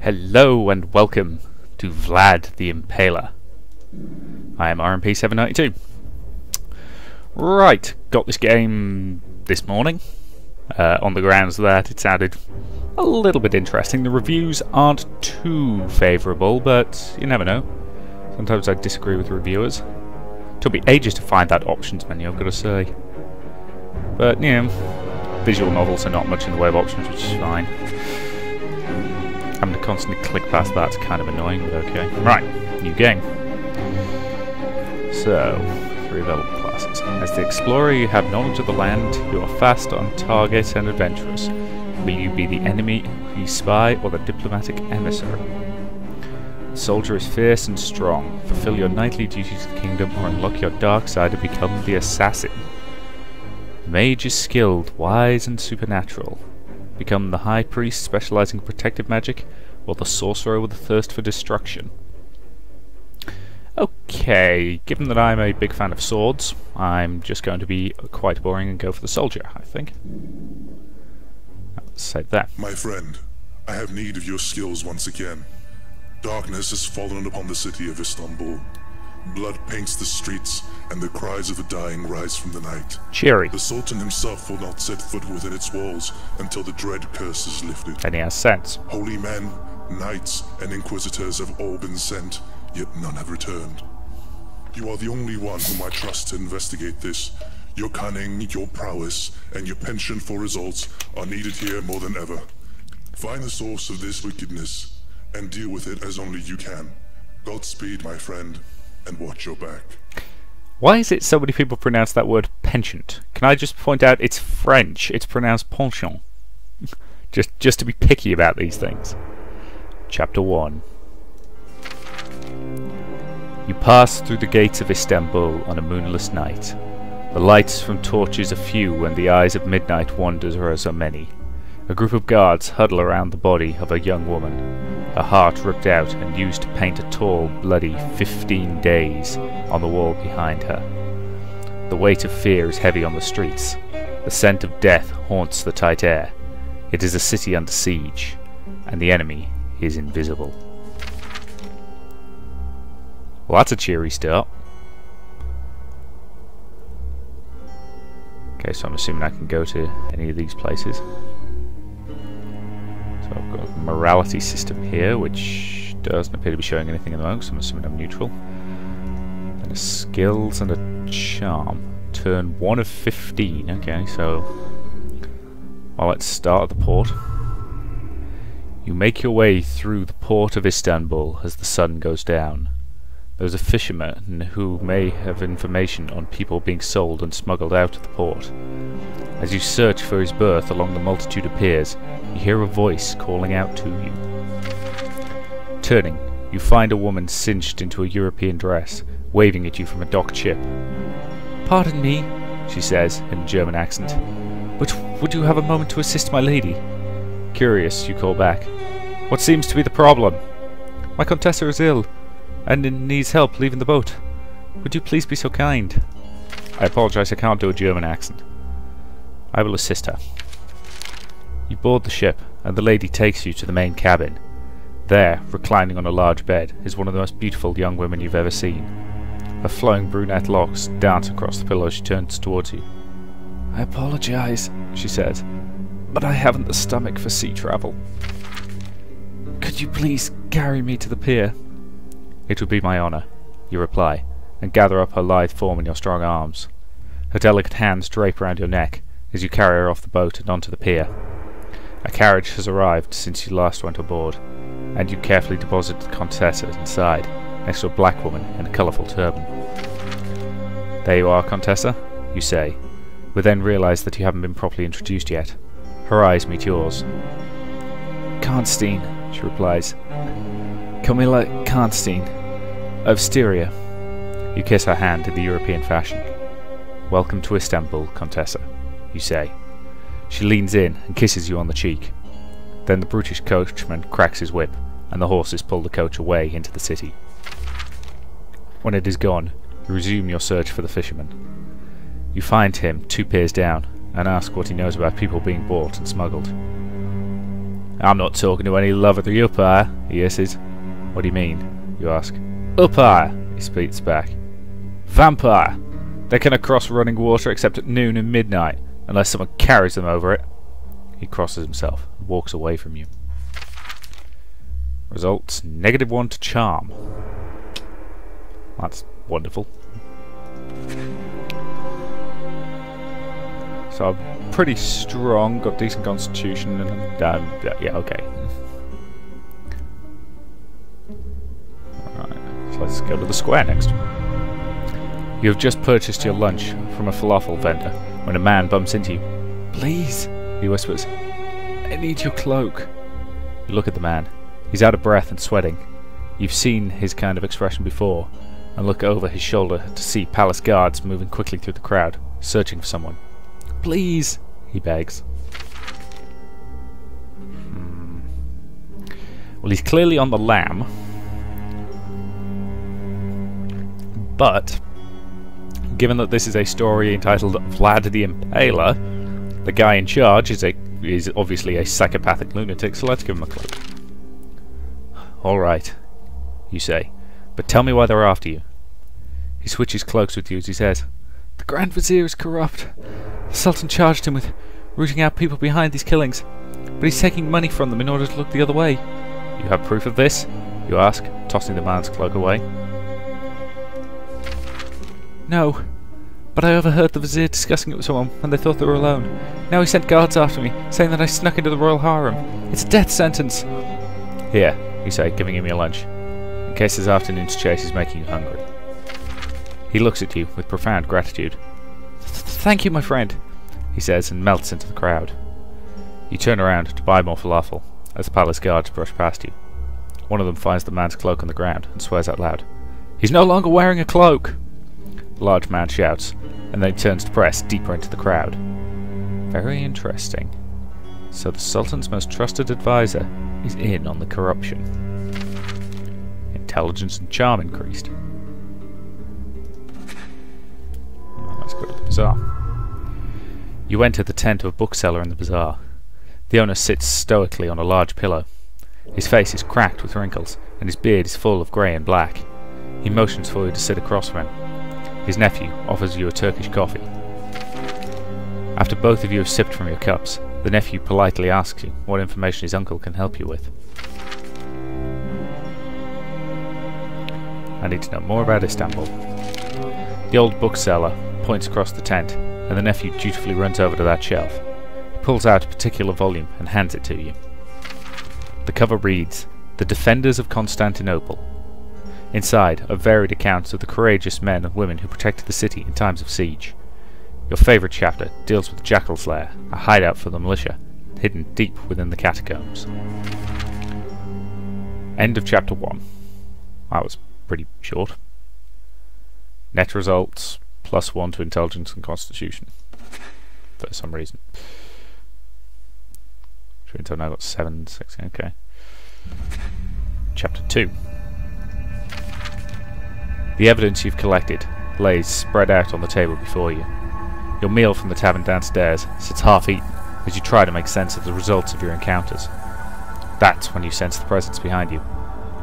Hello and welcome to Vlad the Impaler. I am RMP792. Right, got this game this morning on the grounds that it sounded a little bit interesting. The reviews aren't too favourable, but you never know. Sometimes I disagree with reviewers. Took me ages to find that options menu, I've got to say. But, you know, visual novels are not much in the way of options, which is fine. Having to constantly click past that's kind of annoying, but okay. Right, new game. So, 3 available classes. As the explorer, you have knowledge of the land, you are fast, on target, and adventurous. May you be the enemy, the spy, or the diplomatic emissary. The soldier is fierce and strong. Fulfill your knightly duties to the kingdom, or unlock your dark side and become the assassin. The mage is skilled, wise, and supernatural. Become the high priest specializing in protective magic, or the sorcerer with a thirst for destruction. Okay, given that I'm a big fan of swords, I'm just going to be quite boring and go for the soldier, I think. Let's save that. My friend, I have need of your skills once again. Darkness has fallen upon the city of Istanbul. Blood paints the streets, and the cries of the dying rise from the night. Cheery. The Sultan himself will not set foot within its walls until the dread curse is lifted. And he has sense. Holy men, knights, and inquisitors have all been sent, yet none have returned. You are the only one whom I trust to investigate this. Your cunning, your prowess, and your penchant for results are needed here more than ever. Find the source of this wickedness, and deal with it as only you can. Godspeed, my friend, and watch your back. Why is it so many people pronounce that word penchant? Can I just point out it's French, it's pronounced penchant. just to be picky about these things. Chapter 1. You pass through the gates of Istanbul on a moonless night. The lights from torches are few and the eyes of midnight wanderers are many. A group of guards huddle around the body of a young woman, her heart ripped out and used to paint a tall, bloody 15 days on the wall behind her. The weight of fear is heavy on the streets. The scent of death haunts the tight air. It is a city under siege, and the enemy is invisible. Well, that's a cheery start. Okay, so I'm assuming I can go to any of these places. So I've got a morality system here, which doesn't appear to be showing anything at the moment, so I'm assuming I'm neutral. And a skills and a charm. Turn 1 of 15. Okay, so well, let's start at the port. You make your way through the port of Istanbul as the sun goes down. There's a fisherman who may have information on people being sold and smuggled out of the port. As you search for his berth along the multitude of piers, you hear a voice calling out to you. Turning, you find a woman cinched into a European dress, waving at you from a docked ship. "Pardon me," she says in a German accent, "but would you have a moment to assist my lady?" Curious, you call back. "What seems to be the problem?" "My Contessa is ill, and needs help leaving the boat. Would you please be so kind?" I apologize, I can't do a German accent. I will assist her. You board the ship, and the lady takes you to the main cabin. There, reclining on a large bed, is one of the most beautiful young women you've ever seen. Her flowing brunette locks dance across the pillow as she turns towards you. "I apologize," she says, "but I haven't the stomach for sea travel. Could you please carry me to the pier?" "It would be my honor," you reply, and gather up her lithe form in your strong arms. Her delicate hands drape around your neck as you carry her off the boat and onto the pier. A carriage has arrived since you last went aboard, and you carefully deposit the Contessa inside, next to a black woman in a colourful turban. "There you are, Contessa," you say, but then realise that you haven't been properly introduced yet. Her eyes meet yours. "Karnstein," she replies. "Camilla Karnstein, of Styria." You kiss her hand in the European fashion. "Welcome to Istanbul, Contessa," you say. She leans in and kisses you on the cheek. Then the brutish coachman cracks his whip, and the horses pull the coach away into the city. When it is gone, you resume your search for the fisherman. You find him 2 piers down, and ask what he knows about people being bought and smuggled. I'm not talking to any love of the umpire, he hisses. What do you mean? You ask. Umpire, he speaks back. Vampire. They cannot cross running water except at noon and midnight, unless someone carries them over it. He crosses himself and walks away from you. Results, -1 to charm. That's wonderful. So I'm pretty strong, got decent constitution, and yeah, okay. Alright, so let's go to the square next. You have just purchased your lunch from a falafel vendor when a man bumps into you. Please, he whispers, I need your cloak. You look at the man. He's out of breath and sweating. You've seen his kind of expression before, and look over his shoulder to see palace guards moving quickly through the crowd, searching for someone. Please, he begs. Well, he's clearly on the lam, but given that this is a story entitled Vlad the Impaler, the guy in charge is obviously a psychopathic lunatic, so let's give him a cloak. Alright, you say, but tell me why they're after you. He switches cloaks with you as he says, the Grand Vizier is corrupt. The Sultan charged him with rooting out people behind these killings, but he's taking money from them in order to look the other way. You have proof of this? You ask, tossing the man's cloak away. No, but I overheard the Vizier discussing it with someone when they thought they were alone. Now he sent guards after me, saying that I snuck into the royal harem. It's a death sentence. Here, you say, giving him your lunch, in case this afternoon's chase is making you hungry. He looks at you with profound gratitude. Thank you, my friend, he says, and melts into the crowd. You turn around to buy more falafel, as the palace guards brush past you. One of them finds the man's cloak on the ground and swears out loud. He's no longer wearing a cloak! The large man shouts, and then turns to press deeper into the crowd. Very interesting. So the Sultan's most trusted advisor is in on the corruption. Intelligence and charm increased. Let's go to the bazaar. You enter the tent of a bookseller in the bazaar. The owner sits stoically on a large pillow. His face is cracked with wrinkles, and his beard is full of grey and black. He motions for you to sit across from him. His nephew offers you a Turkish coffee. After both of you have sipped from your cups, the nephew politely asks you what information his uncle can help you with. I need to know more about Istanbul. The old bookseller points across the tent, and the nephew dutifully runs over to that shelf. He pulls out a particular volume and hands it to you. The cover reads, The Defenders of Constantinople. Inside are varied accounts of the courageous men and women who protected the city in times of siege. Your favourite chapter deals with Jackal's Lair, a hideout for the militia, hidden deep within the catacombs. End of chapter 1. That was pretty short. Net results, +1 to intelligence and constitution. For some reason. I've now got 7, 6, okay. Chapter 2. The evidence you've collected lays spread out on the table before you. Your meal from the tavern downstairs sits half-eaten as you try to make sense of the results of your encounters. That's when you sense the presence behind you.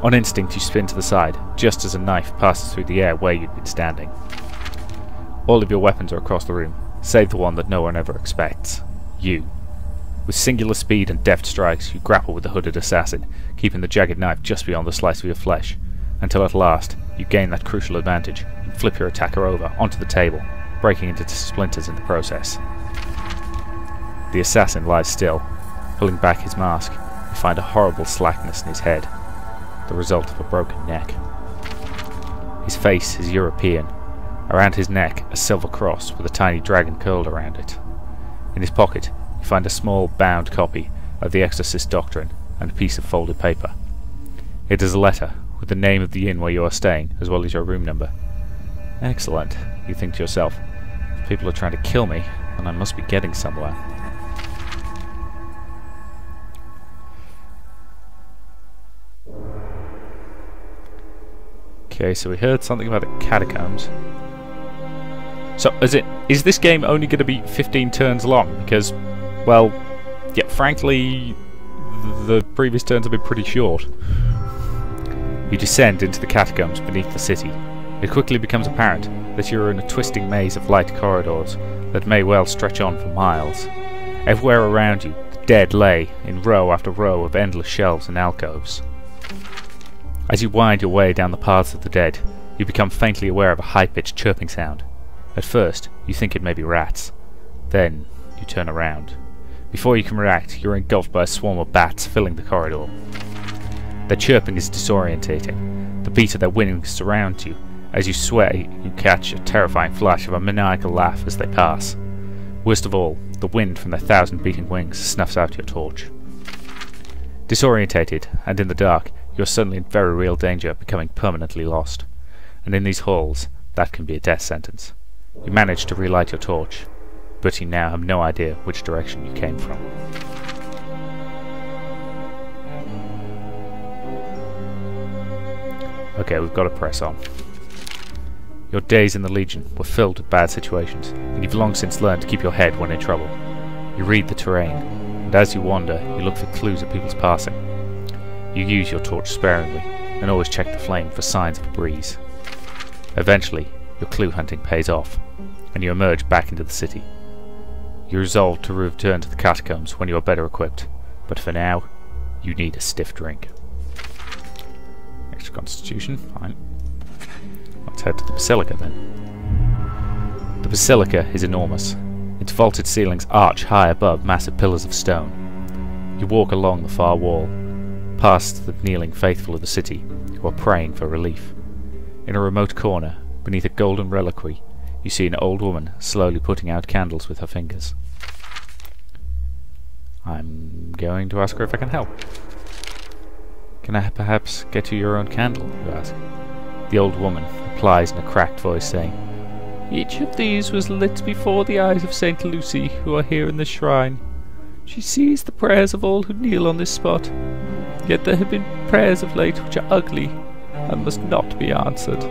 On instinct you spin to the side, just as a knife passes through the air where you'd been standing. All of your weapons are across the room, save the one that no one ever expects. You. With singular speed and deft strikes, you grapple with the hooded assassin, keeping the jagged knife just beyond the slice of your flesh, until at last you gain that crucial advantage and flip your attacker over onto the table, breaking into splinters in the process. The assassin lies still, pulling back his mask. You find a horrible slackness in his head, the result of a broken neck. His face is European. Around his neck, a silver cross with a tiny dragon curled around it. In his pocket, you find a small bound copy of the Exorcist Doctrine and a piece of folded paper. It is a letter with the name of the inn where you are staying, as well as your room number. Excellent, you think to yourself. If people are trying to kill me, then I must be getting somewhere. Okay, so we heard something about the catacombs. So, is this game only going to be 15 turns long? Because, well, yeah, frankly, the previous turns have been pretty short. You descend into the catacombs beneath the city. It quickly becomes apparent that you are in a twisting maze of light corridors that may well stretch on for miles. Everywhere around you, the dead lay in row after row of endless shelves and alcoves. As you wind your way down the paths of the dead, you become faintly aware of a high-pitched chirping sound. At first, you think it may be rats. Then, you turn around. Before you can react, you're engulfed by a swarm of bats filling the corridor. Their chirping is disorientating. The beat of their wings surrounds you. As you sway, you catch a terrifying flash of a maniacal laugh as they pass. Worst of all, the wind from their 1,000 beating wings snuffs out your torch. Disorientated, and in the dark, you are suddenly in very real danger of becoming permanently lost. And in these halls, that can be a death sentence. You manage to relight your torch, but you now have no idea which direction you came from. Okay, we've got to press on. Your days in the Legion were filled with bad situations, and you've long since learned to keep your head when in trouble. You read the terrain, and as you wander, you look for clues of people's passing. You use your torch sparingly, and always check the flame for signs of a breeze. Eventually, your clue hunting pays off, and you emerge back into the city. You resolve to return to the catacombs when you are better equipped, but for now, you need a stiff drink. Extra constitution, fine. Let's head to the Basilica then. The Basilica is enormous. Its vaulted ceilings arch high above massive pillars of stone. You walk along the far wall, past the kneeling faithful of the city, who are praying for relief. In a remote corner, beneath a golden reliquary, you see an old woman slowly putting out candles with her fingers. I'm going to ask her if I can help. Can I perhaps get you your own candle, you ask. The old woman replies in a cracked voice, saying, "Each of these was lit before the eyes of Saint Lucy, who are here in the shrine. She sees the prayers of all who kneel on this spot. Yet there have been prayers of late which are ugly, and must not be answered."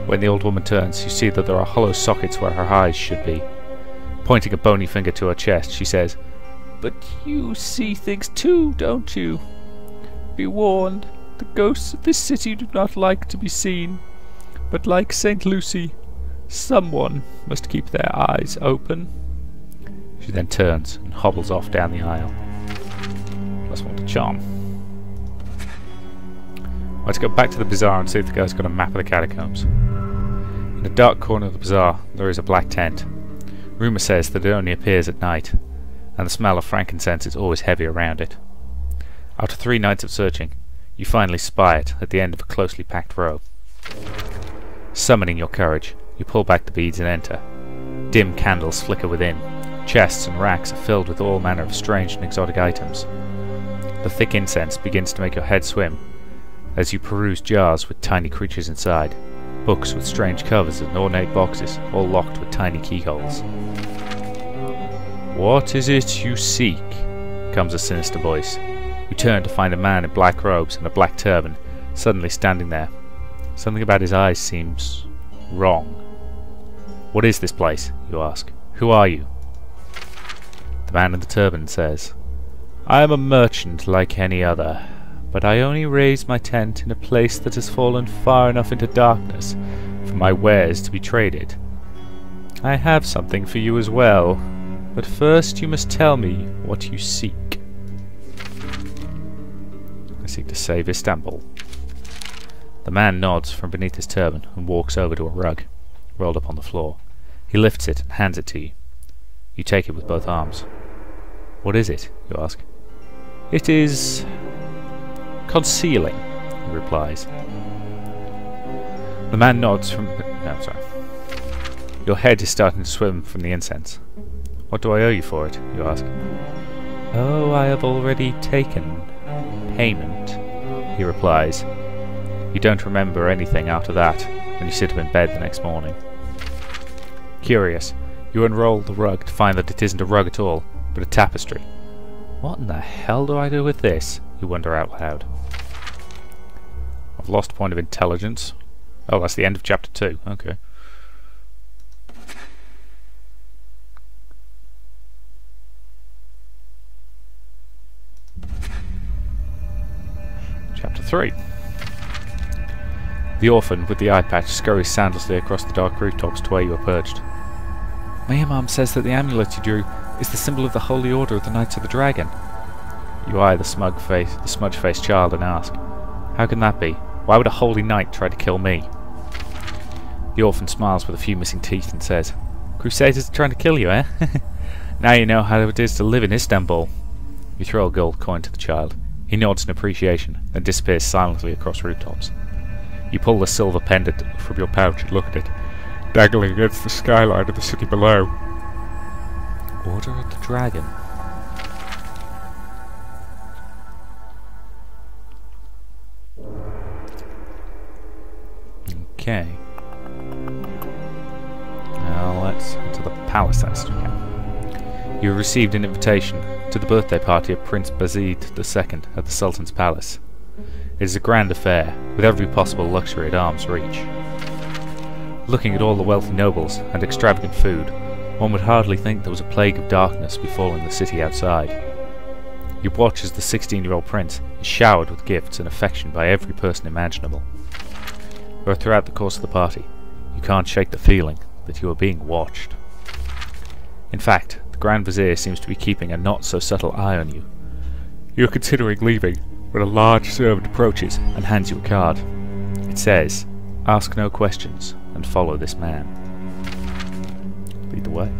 When the old woman turns, you see that there are hollow sockets where her eyes should be. Pointing a bony finger to her chest, she says, "But you see things too, don't you? Be warned, the ghosts of this city do not like to be seen, but like Saint Lucy, someone must keep their eyes open." She then turns and hobbles off down the aisle. +1 to charm. Let's go back to the bazaar and see if the guy's got a map of the catacombs. In a dark corner of the bazaar there is a black tent. Rumour says that it only appears at night, and the smell of frankincense is always heavy around it. After 3 nights of searching, you finally spy it at the end of a closely packed row. Summoning your courage, you pull back the beads and enter. Dim candles flicker within. Chests and racks are filled with all manner of strange and exotic items. The thick incense begins to make your head swim as you peruse jars with tiny creatures inside, books with strange covers and ornate boxes, all locked with tiny keyholes. "What is it you seek?" comes a sinister voice. You turn to find a man in black robes and a black turban suddenly standing there. Something about his eyes seems wrong. "What is this place?" you ask. "Who are you?" The man in the turban says, "I am a merchant like any other, but I only raise my tent in a place that has fallen far enough into darkness for my wares to be traded. I have something for you as well, but first you must tell me what you seek." "I seek to save Istanbul." The man nods from beneath his turban and walks over to a rug, rolled up on the floor. He lifts it and hands it to you. You take it with both arms. "What is it?" you ask. "It is concealing," he replies. The man nods from... No, sorry. Your head is starting to swim from the incense. "What do I owe you for it?" you ask. "Oh, I have already taken payment," he replies. You don't remember anything after that when you sit up in bed the next morning. Curious, you unroll the rug to find that it isn't a rug at all, but a tapestry. "What in the hell do I do with this?" you wonder out loud. I've lost point of intelligence. Oh, that's the end of chapter 2. Okay. Chapter 3. The orphan with the eye patch scurries soundlessly across the dark rooftops to where you are perched. My imam says that the amulet you drew is the symbol of the Holy Order of the Knights of the Dragon. You eye the smudge-faced child and ask, how can that be? Why would a holy knight try to kill me? The orphan smiles with a few missing teeth and says, Crusaders are trying to kill you, eh? Now you know how it is to live in Istanbul. You throw a gold coin to the child. He nods in appreciation, then disappears silently across rooftops. You pull the silver pendant from your pouch and look at it, dangling against the skyline of the city below. Order of the Dragon. Okay. Now let's head to the palace next we can. You have received an invitation to the birthday party of Prince Bazid II at the Sultan's palace. It is a grand affair, with every possible luxury at arm's reach. Looking at all the wealthy nobles and extravagant food, one would hardly think there was a plague of darkness befalling the city outside. You watch as the 16-year-old prince is showered with gifts and affection by every person imaginable. But throughout the course of the party, you can't shake the feeling that you are being watched. In fact, the Grand Vizier seems to be keeping a not-so-subtle eye on you. You are considering leaving when a large servant approaches and hands you a card. It says, ask no questions and follow this man. Lead the way.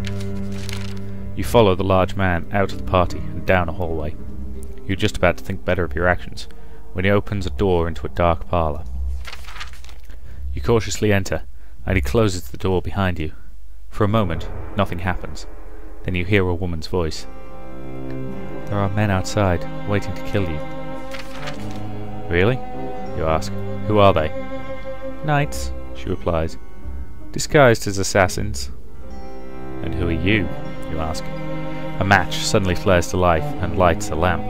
You follow the large man out of the party and down a hallway. You're just about to think better of your actions when he opens a door into a dark parlour. You cautiously enter, and he closes the door behind you. For a moment, nothing happens. Then you hear a woman's voice. There are men outside, waiting to kill you. Really? You ask. Who are they? Knights, she replies, disguised as assassins. And who are you? You ask. A match suddenly flares to life and lights a lamp.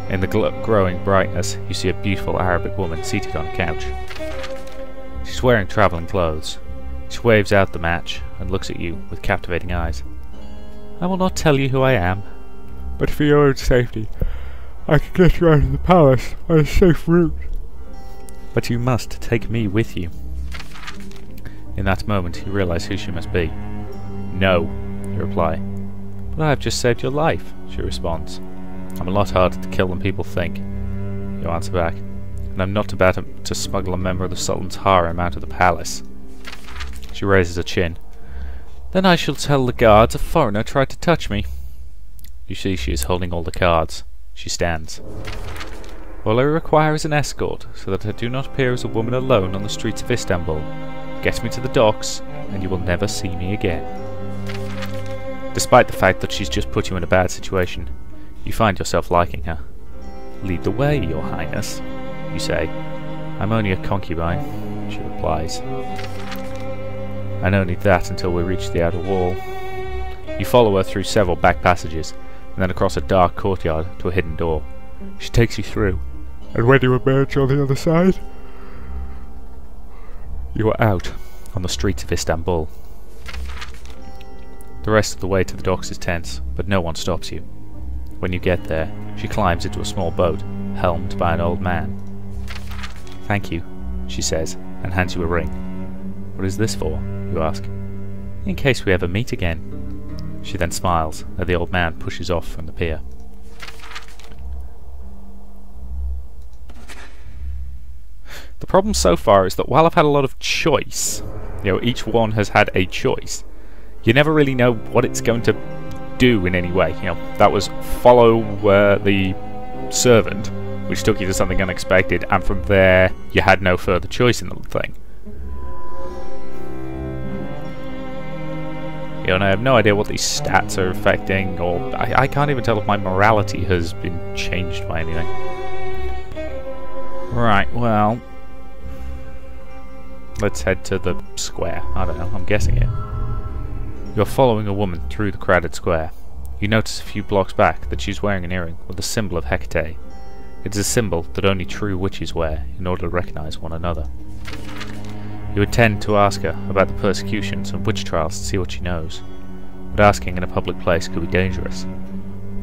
In the growing brightness, you see a beautiful Arabic woman seated on a couch. She's wearing travelling clothes. She waves out the match and looks at you with captivating eyes. I will not tell you who I am, but for your own safety, I can get you out of the palace by a safe route. But you must take me with you. In that moment, you realize who she must be. No, you reply. But I have just saved your life, she responds. I'm a lot harder to kill than people think, you answer back. And I'm not about to smuggle a member of the Sultan's harem out of the palace. She raises her chin. Then I shall tell the guards a foreigner tried to touch me. You see she is holding all the cards. She stands. All I require is an escort, so that I do not appear as a woman alone on the streets of Istanbul. Get me to the docks, and you will never see me again. Despite the fact that she's just put you in a bad situation, you find yourself liking her. Lead the way, your highness, you say. I'm only a concubine, she replies. And only that until we reach the outer wall. You follow her through several back passages, and then across a dark courtyard to a hidden door. She takes you through, and when you emerge on the other side, you are out on the streets of Istanbul. The rest of the way to the docks is tense, but no one stops you. When you get there, she climbs into a small boat, helmed by an old man. Thank you, she says, and hands you a ring. What is this for? You ask. In case we ever meet again. She then smiles, and the old man pushes off from the pier. The problem so far is that while I've had a lot of choice, each one has had a choice, you never really know what it's going to do in any way. That was follow the servant, which took you to something unexpected, and from there you had no further choice in the thing. And I have no idea what these stats are affecting, or I can't even tell if my morality has been changed by anything. Right, well, let's head to the square. I don't know, I'm guessing it. You're following a woman through the crowded square. You notice a few blocks back that she's wearing an earring with the symbol of Hecate. It is a symbol that only true witches wear in order to recognize one another. You intend to ask her about the persecutions and witch trials to see what she knows, but asking in a public place could be dangerous.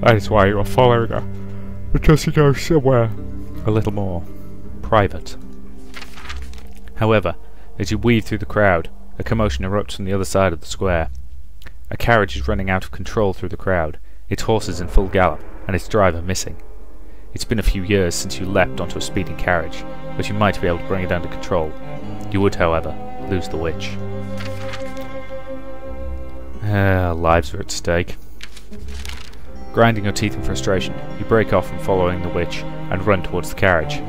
That is why you are following her, because she goes somewhere. A little more. private. However, as you weave through the crowd, a commotion erupts from the other side of the square. A carriage is running out of control through the crowd, its horses in full gallop, and its driver missing. It's been a few years since you leapt onto a speeding carriage, but you might be able to bring it under control. You would, however, lose the witch. Lives are at stake. Grinding your teeth in frustration, you break off from following the witch and run towards the carriage.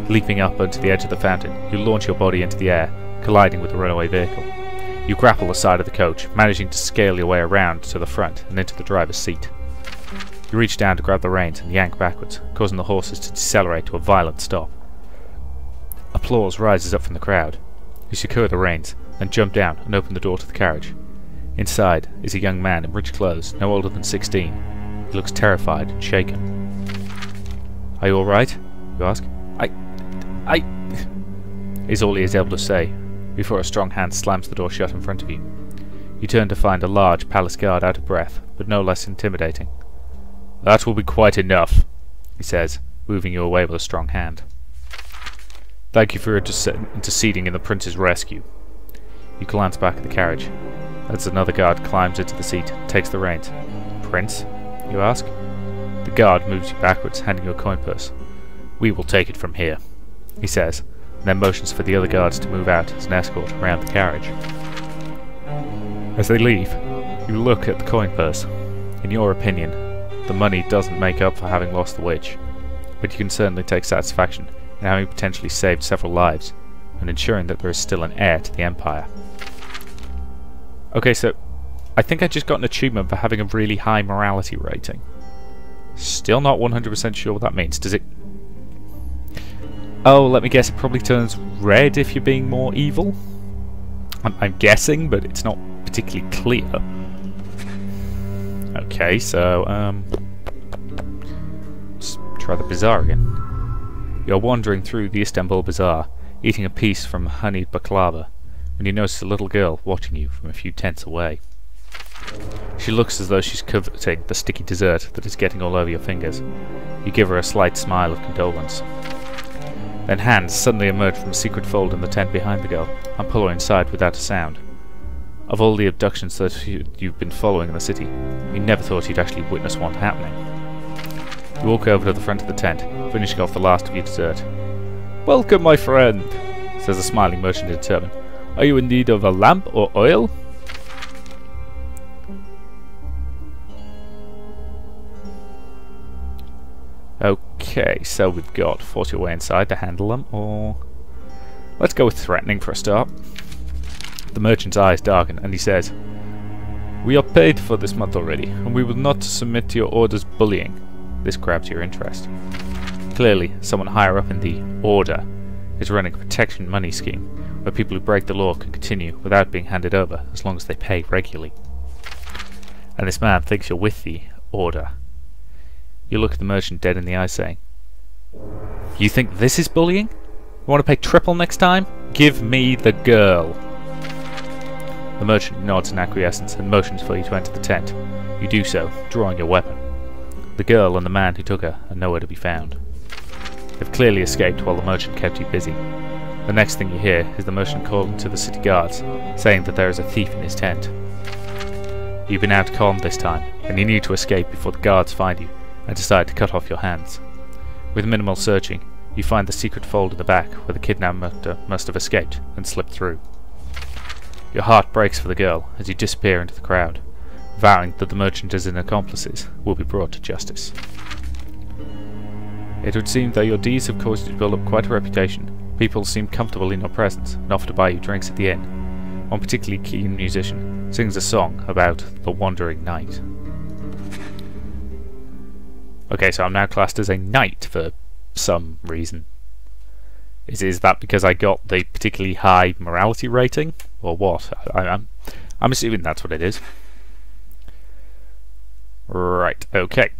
Leaping up onto the edge of the fountain, you launch your body into the air, colliding with the runaway vehicle. You grapple the side of the coach, managing to scale your way around to the front and into the driver's seat. You reach down to grab the reins and yank backwards, causing the horses to decelerate to a violent stop. Applause rises up from the crowd. You secure the reins, then jump down and open the door to the carriage. Inside is a young man in rich clothes, no older than 16. He looks terrified and shaken. "Are you alright?" you ask. I is all he is able to say, before a strong hand slams the door shut in front of you. You turn to find a large palace guard out of breath, but no less intimidating. "That will be quite enough," he says, moving you away with a strong hand. "Thank you for interceding in the prince's rescue." You glance back at the carriage, as another guard climbs into the seat and takes the reins. "Prince?" you ask. The guard moves you backwards, handing you a coin purse. "We will take it from here," he says, and then motions for the other guards to move out as an escort around the carriage. As they leave, you look at the coin purse. In your opinion, the money doesn't make up for having lost the witch, but you can certainly take satisfaction in having potentially saved several lives, and ensuring that there is still an heir to the Empire. Okay, so I think I just got an achievement for having a really high morality rating. Still not 100% sure what that means. Does it... Oh, let me guess, it probably turns red if you're being more evil? I'm guessing, but it's not particularly clear. Okay, so, let's try the bazaar again. You're wandering through the Istanbul bazaar, eating a piece from honeyed baklava, when you notice a little girl watching you from a few tents away. She looks as though she's coveting the sticky dessert that is getting all over your fingers. You give her a slight smile of condolence. Then hands suddenly emerge from a secret fold in the tent behind the girl and pull her inside without a sound. Of all the abductions that you've been following in the city, you never thought you'd actually witness one happening. You walk over to the front of the tent, finishing off the last of your dessert. "Welcome, my friend," says a smiling merchant in turban. "Are you in need of a lamp or oil?" Okay, so we've got force your way inside to handle them, or... let's go with threatening for a start. The merchant's eyes darken, and he says, "We are paid for this month already, and we will not submit to your orders bullying." This grabs your interest. Clearly, someone higher up in the Order is running a protection money scheme, where people who break the law can continue without being handed over as long as they pay regularly. And this man thinks you're with the Order. You look at the merchant dead in the eye, saying, "You think this is bullying? You want to pay triple next time? Give me the girl." The merchant nods in acquiescence and motions for you to enter the tent. You do so, drawing your weapon. The girl and the man who took her are nowhere to be found. They've clearly escaped while the merchant kept you busy. The next thing you hear is the merchant calling to the city guards, saying that there is a thief in his tent. You've been outconned this time, and you need to escape before the guards find you and decide to cut off your hands. With minimal searching, you find the secret fold in the back where the kidnapper must have escaped and slipped through. Your heart breaks for the girl as you disappear into the crowd, vowing that the merchant and his accomplices will be brought to justice. It would seem that your deeds have caused you to build up quite a reputation. People seem comfortable in your presence and offer to buy you drinks at the inn. One particularly keen musician sings a song about the wandering knight. Okay, so I'm now classed as a knight for some reason. Is that because I got the particularly high morality rating? Or what? I'm assuming that's what it is. Right, okay.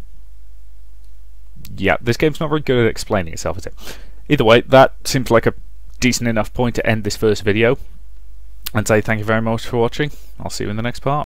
Yeah, this game's not very good at explaining itself, is it? Either way, that seems like a decent enough point to end this first video. And say thank you very much for watching. I'll see you in the next part.